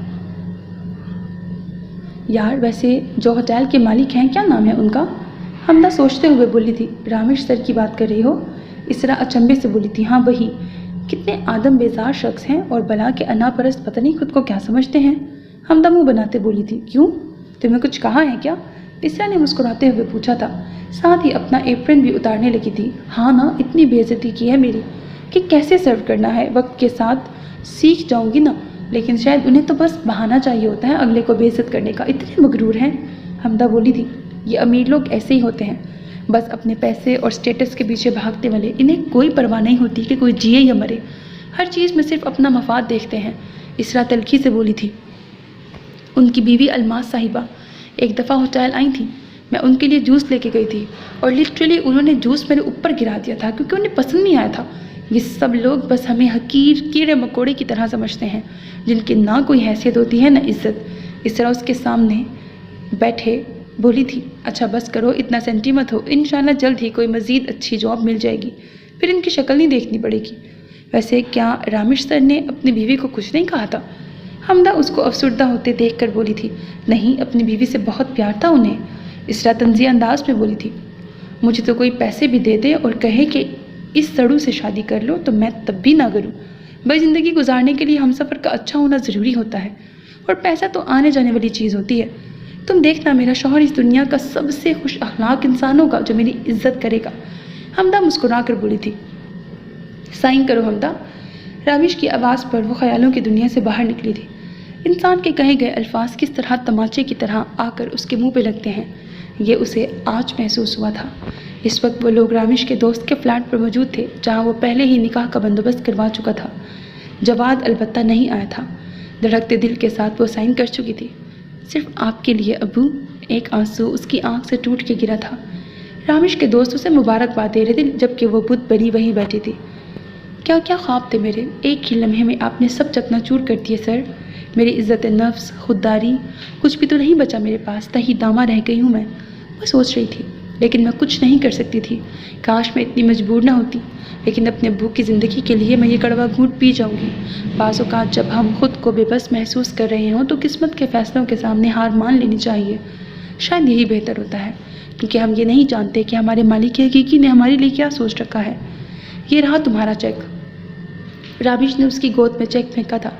یار، ویسے جو ہوٹل کے مالک ہیں کیا نام ہے ان کا؟ حمدہ سوچتے ہوئے بولی تھی۔ رامش سر کی بات کر رہی ہو؟ اسرا اچنبے سے بولی تھی۔ ہاں وہی، کتنے آدم بیزار شخص ہیں، اور بلا کے انا پرست پتہ نہیں خود کو کیا سمجھتے ہیں۔ حمدہ منہ بناتے بولی تھی۔ کیوں، تمہیں کچھ کہا ہے کیا؟ اسرا نے مسکراتے ہوئے پوچھا تھا، ساتھ ہی اپنا ایپرن بھی اتارنے لگی تھی۔ ہاں نا، اتنی بے عزتی کی ہے میری کہ کیسے سرو کرنا ہے، وقت کے ساتھ سیکھ جاؤں گی نا، لیکن شاید انہیں تو بس بہانہ چاہیے ہوتا ہے اگلے کو بے عزت کرنے کا، اتنے مغرور ہیں۔ حمدہ بولی تھی۔ یہ امیر لوگ ایسے ہی ہوتے ہیں، بس اپنے پیسے اور سٹیٹس کے پیچھے بھاگتے والے، انہیں کوئی پرواہ نہیں ہوتی کہ کوئی جیے یا مرے، ہر چیز میں صرف اپنا مفاد دیکھتے ہیں۔ اسرا تلخی سے بولی تھی۔ ان کی بیوی الماس صاحبہ ایک دفعہ ہوٹل آئی تھیں، میں ان کے لیے جوس لے کے گئی تھی، اور لٹرلی انہوں نے جوس میرے اوپر گرا دیا تھا کیونکہ انہیں پسند نہیں آیا تھا۔ یہ سب لوگ بس ہمیں حقیر کیڑے مکوڑے کی طرح سمجھتے ہیں، جن کی نہ کوئی حیثیت ہوتی ہے نہ عزت۔ اس طرح اس کے سامنے بیٹھے بولی تھی۔ اچھا بس کرو، اتنا سینٹی مت ہو، انشاءاللہ جلد ہی کوئی مزید اچھی جاب مل جائے گی، پھر ان کی شکل نہیں دیکھنی پڑے گی۔ ویسے کیا رامش سر نے اپنی بیوی کو کچھ نہیں کہا تھا؟ حمدہ اس کو افسردہ ہوتے دیکھ کر بولی تھی۔ نہیں، اپنی بیوی سے بہت پیار تھا انہیں، اسرا طنزیہ انداز میں بولی تھی۔ مجھے تو کوئی پیسے بھی دے دے اور کہے کہ اس سڑو سے شادی کر لو تو میں تب بھی نہ کروں۔ بھائی، زندگی گزارنے کے لیے ہم سفر کا اچھا ہونا ضروری ہوتا ہے، اور پیسہ تو آنے جانے والی چیز ہوتی ہے۔ تم دیکھنا، میرا شوہر اس دنیا کا سب سے خوش اخلاق انسان ہوگا جو میری عزت کرے گا۔ حمدہ مسکرا کر بولی تھی۔ سائن کرو حمدہ۔ رامش کی آواز پر وہ خیالوں کی دنیا سے باہر نکلی تھی۔ انسان کے کہے گئے الفاظ کس طرح تماچے کی طرح آ کر اس کے منہ پہ لگتے ہیں، یہ اسے آج محسوس ہوا تھا۔ اس وقت وہ لوگ رامش کے دوست کے فلیٹ پر موجود تھے، جہاں وہ پہلے ہی نکاح کا بندوبست کروا چکا تھا۔ جواد البتہ نہیں آیا تھا۔ دھڑکتے دل کے ساتھ وہ سائن کر چکی تھی۔ صرف آپ کے لیے ابو، ایک آنسو اس کی آنکھ سے ٹوٹ کے گرا تھا۔ رامش کے دوست اسے مبارکباد دے رہے تھے، جبکہ وہ بت بنی وہیں بیٹھی تھی۔ کیا کیا خواب تھے میرے، ایک ہی لمحے میں آپ نے سب چکنا چور کر دیے سر۔ میری عزت نفس، خودداری، کچھ بھی تو نہیں بچا میرے پاس، تہی دامہ رہ گئی ہوں میں۔ وہ سوچ رہی تھی، لیکن میں کچھ نہیں کر سکتی تھی۔ کاش میں اتنی مجبور نہ ہوتی، لیکن اپنے ابو کی زندگی کے لیے میں یہ کڑوا گھونٹ پی جاؤں گی۔ بعض اوقات جب ہم خود کو بے بس محسوس کر رہے ہوں تو قسمت کے فیصلوں کے سامنے ہار مان لینی چاہیے۔ شاید یہی بہتر ہوتا ہے، کیونکہ ہم یہ نہیں جانتے کہ ہمارے مالک حقیقی نے ہمارے لیے کیا سوچ رکھا ہے۔ یہ رہا تمہارا چیک۔ رامش نے اس کی گود میں چیک پھینکا تھا۔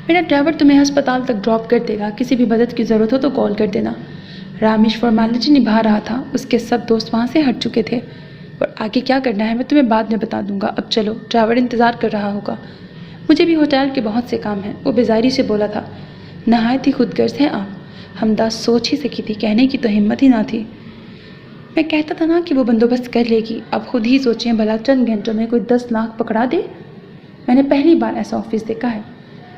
میرا ڈرائیور تمہیں ہسپتال تک ڈراپ کر دے گا، کسی بھی مدد کی ضرورت ہو تو کال کر دینا۔ رامش فارمیلٹی نبھا رہا تھا، اس کے سب دوست وہاں سے ہٹ چکے تھے۔ اور آگے کیا کرنا ہے میں تمہیں بعد میں بتا دوں گا، اب چلو، ڈرائیور انتظار کر رہا ہوگا۔ مجھے بھی ہوٹل کے بہت سے کام ہیں، وہ بیزاری سے بولا تھا۔ نہایت ہی خود غرض ہیں آپ، حمدہ سوچ ہی سکی تھی، کہنے کی تو ہمت ہی نہ تھی۔ میں کہتا تھا نا کہ وہ بندوبست کر لے گی، اب خود ہی سوچیں بھلا چند گھنٹوں میں کوئی 10 لاکھ پکڑا دے۔ میں نے پہلی بار ایسا آفس دیکھا ہے۔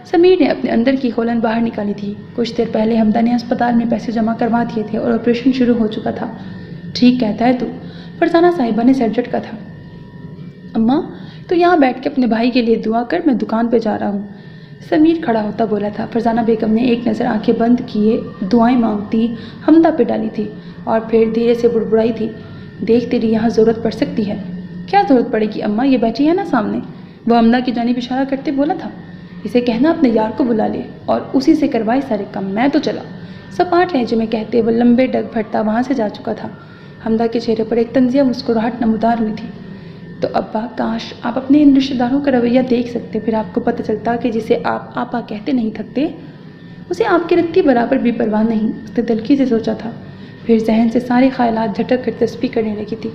سمیر نے اپنے اندر کی کھولن باہر نکالی تھی۔ کچھ دیر پہلے حمدہ نے ہسپتال میں پیسے جمع کروا دیے تھے اور آپریشن شروع ہو چکا تھا۔ ٹھیک کہتا ہے تو، فرزانہ صاحبہ نے سر جھٹکا تھا۔ اماں، تو یہاں بیٹھ کے اپنے بھائی کے لیے دعا کر، میں دکان پہ جا رہا ہوں۔ سمیر کھڑا ہوتا بولا تھا۔ فرزانہ بیگم نے ایک نظر آنکھیں بند کیے دعائیں مانگتی حمدہ پہ ڈالی تھی، اور پھر دھیرے سے بڑبڑائی تھی۔ دیکھ تیری یہاں ضرورت پڑ سکتی ہے۔ کیا ضرورت پڑے گی اماں، یہ بیٹھی ہے نا سامنے، وہ حمدہ کی جانب اشارہ کرتے بولا تھا۔ اسے کہنا اپنے یار کو بلا لے اور اسی سے کروائے سارے کام، میں تو چلا۔ سپاٹ لہجے میں کہتے وہ لمبے ڈگ بھرتا وہاں سے جا چکا تھا۔ حمدہ کے چہرے پر ایک طنزیہ مسکراہٹ نمودار ہوئی تھی۔ تو ابا، کاش آپ اپنے ان رشتہ داروں کا رویہ دیکھ سکتے، پھر آپ کو پتہ چلتا کہ جسے آپ آپا کہتے نہیں تھکتے، اسے آپ کی رتی برابر بھی پرواہ نہیں۔ اس نے تلخی سے سوچا تھا، پھر ذہن سے سارے خیالات جھٹک کر تسبیح کرنے لگی تھی۔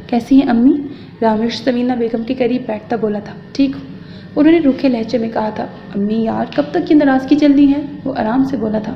کیسی ہیں امی؟ رامش سمینہ بیگم کے قریب بیٹھتا بولا تھا۔ ٹھیک ہوں، انہوں نے روکھے لہجے میں کہا تھا۔ امی یار، کب تک یہ ناراضگی چل رہی ہے؟ وہ آرام سے بولا تھا۔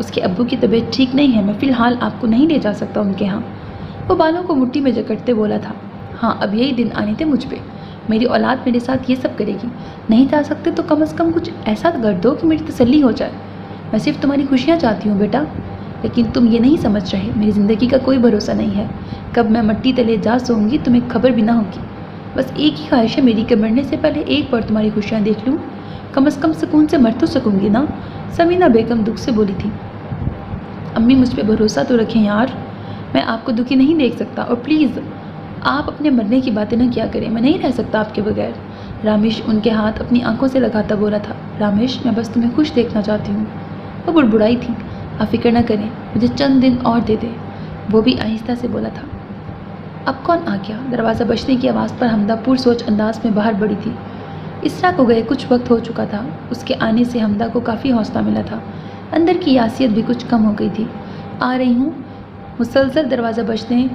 اس کے ابو کی طبیعت ٹھیک نہیں ہے، میں فی الحال آپ کو نہیں لے جا سکتا ان کے ہاں۔ وہ بالوں کو مٹھی میں جکڑتے بولا تھا۔ ہاں، اب یہی دن آنے تھے مجھ پہ، میری اولاد میرے ساتھ یہ سب کرے گی۔ نہیں جا سکتے تو کم از کم کچھ ایسا کر دو کہ میری تسلی ہو جائے۔ میں صرف تمہاری خوشیاں چاہتی ہوں بیٹا، لیکن تم یہ نہیں سمجھ رہے، میری زندگی کا کوئی بھروسہ نہیں ہے، کب میں مٹی تلے جا سوں گی تمہیں خبر بھی نہ ہوگی۔ بس ایک ہی خواہش ہے میری کہ مرنے سے پہلے ایک بار تمہاری خوشیاں دیکھ لوں، کم از کم سکون سے مر تو سکوں گی نا، سمینہ بیگم دکھ سے بولی تھی۔ امی مجھ پہ بھروسہ تو رکھیں یار، میں آپ کو دکھی نہیں دیکھ سکتا، اور پلیز آپ اپنے مرنے کی باتیں نہ کیا کریں، میں نہیں رہ سکتا آپ کے بغیر۔ رامیش ان کے ہاتھ اپنی آنکھوں سے لگاتا بولا تھا۔ رامیش، میں بس تمہیں خوش دیکھنا چاہتی ہوں۔ وہ بڑبڑائی تھی۔ آپ فکر نہ کریں، مجھے چند دن اور دے دیں، وہ بھی آہستہ سے بولا تھا۔ اب کون آ گیا؟ دروازہ بجنے کی آواز پر حمدہ پرسوچ انداز میں باہر بڑھی تھی۔ اسرا کو گئے کچھ وقت ہو چکا تھا، اس کے آنے سے حمدہ کو کافی حوصلہ ملا تھا، اندر کی یاسیت بھی کچھ کم ہو گئی تھی۔ آ رہی ہوں، مسلسل دروازہ بجنے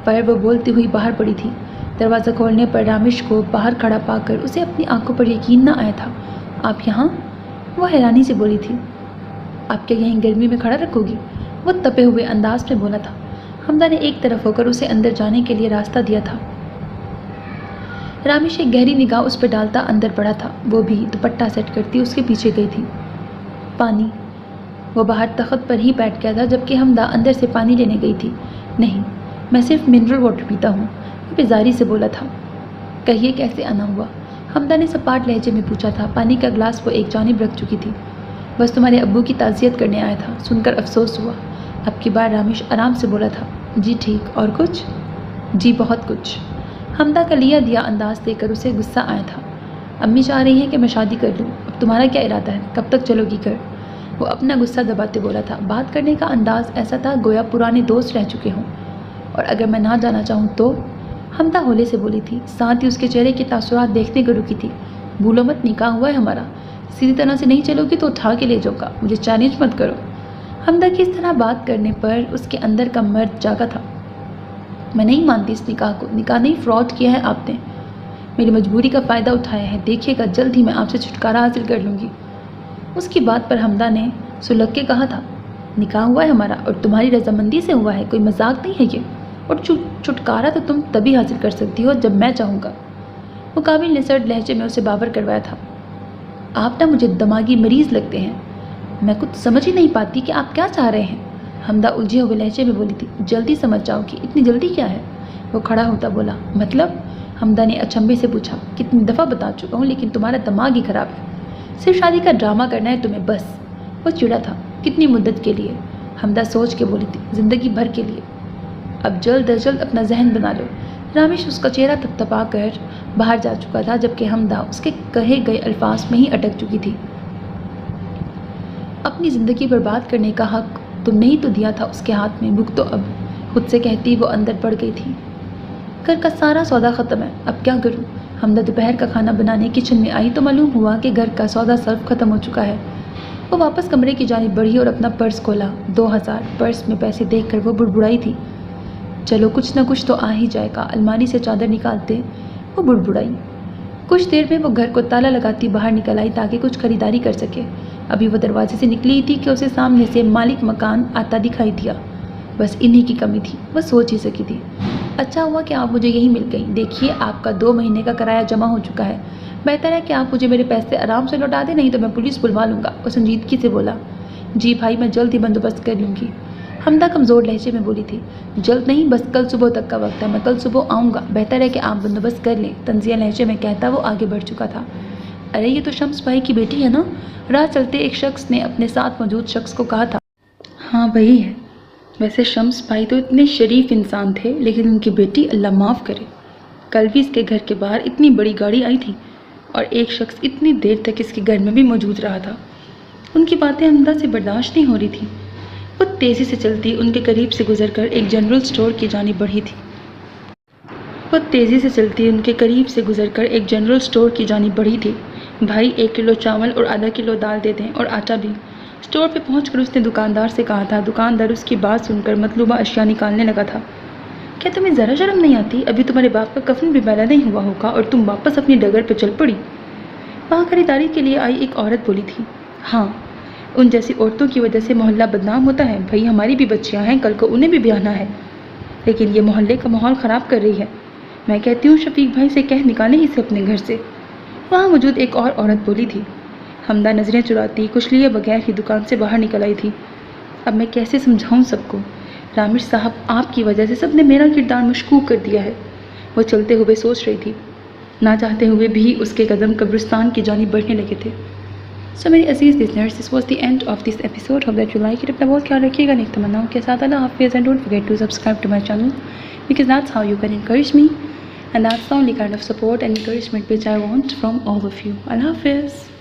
پر وہ بولتی ہوئی باہر پڑی تھی۔ دروازہ کھولنے پر رامیش کو باہر کھڑا پا کر اسے اپنی آنکھوں پر یقین نہ آیا تھا۔ آپ یہاں؟ وہ حیرانی سے بولی تھی۔ آپ کیا یہیں گرمی میں کھڑا رکھو گی؟ وہ تپے ہوئے انداز میں بولا تھا۔ حمدہ نے ایک طرف ہو کر اسے اندر جانے کے لیے راستہ دیا تھا۔ رامیش ایک گہری نگاہ اس پہ ڈالتا اندر پڑا تھا، وہ بھی دوپٹہ سیٹ کرتی اس کے پیچھے گئی تھی۔ پانی؟ وہ باہر تخت پر ہی بیٹھ گیا تھا جبکہ حمدہ اندر سے پانی لینے گئی تھی۔ نہیں، میں صرف منرل واٹر پیتا ہوں، وہ بیزاری سے بولا تھا۔ کہیے کیسے آنا ہوا؟ حمدہ نے سپاٹ لہجے میں پوچھا تھا۔ پانی کا گلاس وہ ایک جانب رکھ چکی تھی۔ بس تمہارے ابو کی تعزیت کرنے آیا تھا، سن کر افسوس ہوا۔ اب کی بار رامیش آرام سے بولا تھا۔ جی ٹھیک، اور کچھ؟ جی بہت کچھ۔ حمدہ کا لیا دیا انداز دیکھ کر اسے غصہ آیا تھا۔ امی چاہ رہی ہیں کہ میں شادی کر لوں، اب تمہارا کیا ارادہ ہے؟ کب تک چلو گی گھر؟ وہ اپنا غصہ دباتے بولا تھا۔ بات کرنے کا انداز ایسا تھا گویا پرانے دوست رہ چکے ہوں۔ اور اگر میں نہ جانا چاہوں تو؟ حمدہ ہولے سے بولی تھی، ساتھ ہی اس کے چہرے کے تاثرات دیکھنے کو رکی تھی۔ بھولو مت، نکاح ہوا ہے ہمارا، سیدھی طرح سے نہیں چلو گی تو اٹھا کے لے جاؤ گا، مجھے چیلنج مت کرو۔ حمدہ کی اس طرح بات کرنے پر اس کے اندر کا مرد جاگا تھا۔ میں نہیں مانتی اس نکاح کو، نکاح نہیں، فراڈ کیا ہے آپ نے، میری مجبوری کا فائدہ اٹھایا ہے، دیکھیے گا جلد ہی میں آپ سے چھٹکارا حاصل کر لوں گی۔ اس کی بات پر حمدہ نے سلگ کے کہا تھا، نکاح ہوا ہے ہمارا اور تمہاری رضامندی سے ہوا ہے، کوئی مذاق نہیں ہے یہ، اور چھٹکارا تو تم تبھی حاصل کر سکتی ہو جب میں چاہوں گا۔ مقابل نے سرد لہجے میں اسے باور کروایا تھا۔ آپ نہ مجھے دماغی مریض لگتے ہیں، میں کچھ سمجھ ہی نہیں پاتی کہ آپ کیا چاہ رہے ہیں۔ حمدہ الجھے ہوئے لہجے میں بولی تھی۔ جلدی سمجھ جاؤ کہ اتنی جلدی کیا ہے؟ وہ کھڑا ہوتا بولا۔ مطلب؟ حمدہ نے اچنبھے سے پوچھا۔ کتنی دفعہ بتا چکا ہوں لیکن تمہارا دماغ ہی خراب ہے، صرف شادی کا ڈرامہ کرنا ہے تمہیں بس۔ وہ چڑا تھا۔ کتنی مدت کے لیے؟ حمدہ سوچ کے بولی تھی۔ زندگی بھر کے لیے۔ اب جلد از جلد اپنا ذہن بنا لو۔ رامیش اس کا چہرہ تپتپا کر باہر جا چکا تھا جبکہ حمدہ اس کے کہے گئے الفاظ میں ہی اٹک چکی تھی۔ اپنی زندگی برباد کرنے کا حق تم نے ہی تو دیا تھا اس کے ہاتھ میں، بک تو اب خود سے کہتی وہ اندر پڑ گئی تھی۔ گھر کا سارا سودا ختم ہے، اب کیا کروں؟ حمدہ دوپہر کا کھانا بنانے کچن میں آئی تو معلوم ہوا کہ گھر کا سودا صرف ختم ہو چکا ہے۔ وہ واپس کمرے کی جانب بڑھی اور اپنا پرس کھولا۔ 2000 پرس میں پیسے دیکھ کر وہ بڑبڑائی تھی۔ چلو کچھ نہ کچھ تو آ ہی جائے گا، الماری سے چادر نکالتے وہ بڑبڑائی۔ کچھ دیر میں وہ گھر کو تالا لگاتی باہر نکل آئی تاکہ کچھ خریداری کر سکے۔ ابھی وہ دروازے سے نکلی تھی کہ اسے سامنے سے مالک مکان آتا دکھائی دیا۔ بس انہی کی کمی تھی، وہ سوچ ہی سکی تھی۔ اچھا ہوا کہ آپ مجھے یہی مل گئیں، دیکھیے آپ کا 2 مہینے کا کرایہ جمع ہو چکا ہے، بہتر ہے کہ آپ مجھے میرے پیسے آرام سے لوٹا دیں، نہیں تو میں پولیس بلوا لوں گا۔ وہ سنجیدگی سے بولا۔ جی بھائی، میں جلد ہی بندوبست کر لوں گی، حمدہ کمزور لہجے میں بولی تھی۔ جلد نہیں، بس کل صبح تک کا وقت ہے، میں کل صبح آؤں گا، بہتر ہے کہ آپ بندوبست کر لیں، تنزیہ لہجے میں کہتا وہ آگے بڑھ چکا تھا۔ ارے یہ تو شمس بھائی کی بیٹی ہے نا؟ راہ چلتے ایک شخص نے اپنے ساتھ موجود شخص کو کہا تھا۔ ہاں وہی ہے، ویسے شمس بھائی تو اتنے شریف انسان تھے، لیکن ان کی بیٹی اللہ معاف کرے، کل بھی اس کے گھر کے باہر اتنی بڑی گاڑی آئی تھی اور ایک شخص اتنی دیر تک اس کے گھر میں بھی موجود رہا تھا۔ ان کی باتیں حمدہ سے برداشت نہیں ہو رہی تھی۔ وہ تیزی سے چلتی ان کے قریب سے گزر کر ایک جنرل سٹور کی جانب بڑھی تھی۔ بھائی 1 کلو چاول اور آدھا کلو دال دے دیں اور آٹا بھی۔ سٹور پہ پہنچ کر اس نے دکاندار سے کہا تھا۔ دکاندار اس کی بات سن کر مطلوبہ اشیاء نکالنے لگا تھا۔ کیا تمہیں ذرا شرم نہیں آتی؟ ابھی تمہارے باپ کا کفن بھی میلا نہیں ہوا ہوگا اور تم واپس اپنی ڈگر پہ چل پڑی۔ وہاں خریداری کے لیے آئی ایک عورت بولی تھی۔ ہاں، ان جیسی عورتوں کی وجہ سے محلہ بدنام ہوتا ہے؟ بھائی ہماری بھی بچیاں ہیں، کل کو انہیں بھی بیاہنا ہے، لیکن یہ محلے کا ماحول خراب کر رہی ہے۔ میں کہتی ہوں شفیق بھائی سے کہہ نکالیں اسے اپنے گھر سے۔ وہاں موجود ایک اور عورت بولی تھی۔ حمدہ نظریں چراتی کچھ لیے بغیر ہی دکان سے باہر نکل آئی تھی۔ اب میں کیسے سمجھاؤں سب کو؟ رامش صاحب، آپ کی وجہ سے سب نے میرا کردار مشکوک کر دیا ہے، وہ چلتے ہوئے سوچ رہی تھی۔ نہ چاہتے ہوئے بھی اس کے قدم قبرستان کی جانب بڑھنے لگے تھے۔ سو میری عزیز listeners, this was the end of this episode. Hope that you like it. اپنا بہت خیال رکھیے گا، نیک تمناؤں کے ساتھ اللہ حافظ. And don't forget to subscribe to my channel because that's how you can encourage me and that's the only kind of support and encouragement which I want from all of you. Allah Hafiz.